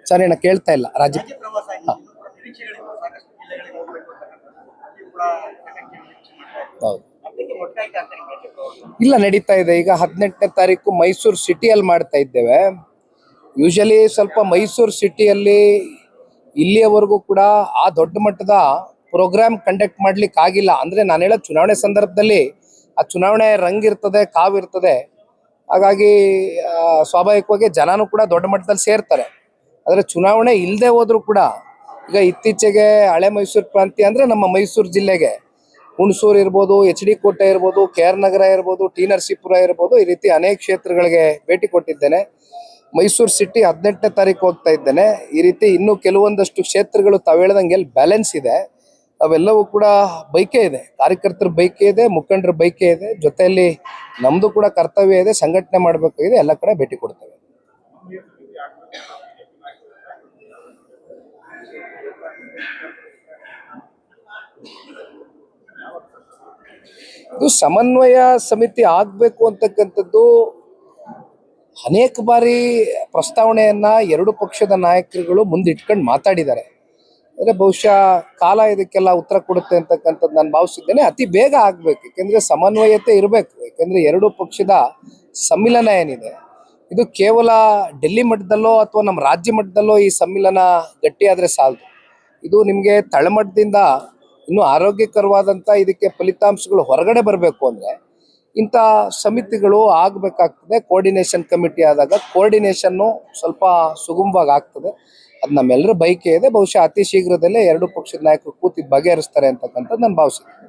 ಸರಿ, ನಾ ಕೇಳ್ತಾ ಇಲ್ಲ. ಹೌದು, ಇಲ್ಲ, ನಡೀತಾ ಇದೆ. ಈಗ 18ನೇ ತಾರೀಕು ಮೈಸೂರು ಸಿಟಿಯಲ್ಲಿ ಮಾಡ್ತಾ ಇದ್ದೇವೆ. ಯೂಶಲಿ ಸ್ವಲ್ಪ ಮೈಸೂರು ಸಿಟಿಯಲ್ಲಿ ಇಲ್ಲಿಯವರೆಗೂ ಕೂಡ ಆ ದೊಡ್ಡ ಮಟ್ಟದ ಪ್ರೋಗ್ರಾಮ್ ಕಂಡಕ್ಟ್ ಮಾಡ್ಲಿಕ್ಕೆ ಆಗಿಲ್ಲ. ಅಂದ್ರೆ ನಾನು ಹೇಳೋದು, ಚುನಾವಣೆ ಸಂದರ್ಭದಲ್ಲಿ ಆ ಚುನಾವಣೆ ರಂಗಿರ್ತದೆ, ಕಾವಿರ್ತದೆ. ಹಾಗಾಗಿ ಸ್ವಾಭಾವಿಕವಾಗಿ ಜನನೂ ಕೂಡ ದೊಡ್ಡ ಮಟ್ಟದಲ್ಲಿ ಸೇರ್ತಾರೆ. ಆದರೆ ಚುನಾವಣೆ ಇಲ್ಲದೆ ಹೋದ್ರೂ ಕೂಡ ಈಗ ಇತ್ತೀಚೆಗೆ ಹಳೆ ಮೈಸೂರು ಪ್ರಾಂತ್ಯ ಅಂದರೆ ನಮ್ಮ ಮೈಸೂರು ಜಿಲ್ಲೆಗೆ ಹುಣಸೂರು ಇರ್ಬೋದು, HD ಕೋಟೆ ಇರ್ಬೋದು, KR ನಗರ ಇರ್ಬೋದು, T ನರಸೀಪುರ ಇರ್ಬೋದು, ಈ ರೀತಿ ಅನೇಕ ಕ್ಷೇತ್ರಗಳಿಗೆ ಭೇಟಿ ಕೊಟ್ಟಿದ್ದೇನೆ. ಮೈಸೂರು ಸಿಟಿ 18ನೇ ತಾರೀಕು ಹೋಗ್ತಾ ಇದ್ದೇನೆ. ಈ ರೀತಿ ಇನ್ನೂ ಕೆಲವೊಂದಷ್ಟು ಕ್ಷೇತ್ರಗಳು ತಾವು ಹೇಳ್ದಂಗೆ ಎಲ್ಲಿ ಬ್ಯಾಲೆನ್ಸ್ ಇದೆ ಅವೆಲ್ಲವೂ ಕೂಡ ಬೈಕೆ ಇದೆ. ಕಾರ್ಯಕರ್ತರ ಬೈಕೆ ಇದೆ, ಮುಖಂಡರ ಬೈಕೆ ಇದೆ. ಜೊತೆಯಲ್ಲಿ ನಮ್ಮದು ಕೂಡ ಕರ್ತವ್ಯ ಇದೆ, ಸಂಘಟನೆ ಮಾಡಬೇಕಾಗಿದೆ. ಎಲ್ಲ ಕಡೆ ಭೇಟಿ ಕೊಡ್ತೇವೆ. ಇದು ಸಮನ್ವಯ ಸಮಿತಿ ಆಗಬೇಕು ಅಂತಕ್ಕಂಥದ್ದು ಅನೇಕ ಬಾರಿ ಪ್ರಸ್ತಾವನೆಯನ್ನ ಎರಡು ಪಕ್ಷದ ನಾಯಕರುಗಳು ಮುಂದಿಟ್ಕೊಂಡು ಮಾತಾಡಿದ್ದಾರೆ. ಅಂದರೆ ಬಹುಶಃ ಕಾಲ ಇದಕ್ಕೆಲ್ಲ ಉತ್ತರ ಕೊಡುತ್ತೆ ಅಂತಕ್ಕಂಥದ್ದು ನಾನು ಭಾವಿಸಿದ್ದೇನೆ. ಅತಿ ಬೇಗ ಆಗಬೇಕು, ಯಾಕೆಂದರೆ ಸಮನ್ವಯತೆ ಇರಬೇಕು. ಯಾಕೆಂದರೆ ಎರಡು ಪಕ್ಷದ ಸಮ್ಮಿಲನ ಏನಿದೆ ಇದು ಕೇವಲ ಡೆಲ್ಲಿ ಮಟ್ಟದಲ್ಲೋ ಅಥವಾ ನಮ್ಮ ರಾಜ್ಯ ಮಟ್ಟದಲ್ಲೋ ಈ ಸಮ್ಮಿಲನ ಗಟ್ಟಿಯಾದರೆ ಸಾಲದು. ಇದು ನಿಮಗೆ ತಳಮಟ್ಟದಿಂದ ಇನ್ನೂ ಆರೋಗ್ಯಕರವಾದಂಥ ಇದಕ್ಕೆ ಫಲಿತಾಂಶಗಳು ಹೊರಗಡೆ ಬರಬೇಕು ಅಂದರೆ ಇಂಥ ಸಮಿತಿಗಳು ಆಗಬೇಕಾಗ್ತದೆ. ಕೋಆರ್ಡಿನೇಷನ್ ಕಮಿಟಿ ಆದಾಗ ಕೋಆರ್ಡಿನೇಷನ್ನು ಸ್ವಲ್ಪ ಸುಗಮವಾಗಿ ಆಗ್ತದೆ. ಅದು ನಮ್ಮೆಲ್ಲರ ಬಯಕೆ ಇದೆ. ಬಹುಶಃ ಅತಿ ಶೀಘ್ರದಲ್ಲೇ ಎರಡು ಪಕ್ಷದ ನಾಯಕರು ಕೂತಿ ಬಗೆಹರಿಸ್ತಾರೆ ಅಂತಕ್ಕಂಥದ್ದು ನಾನು ಭಾವಿಸಿದ್ದೀನಿ.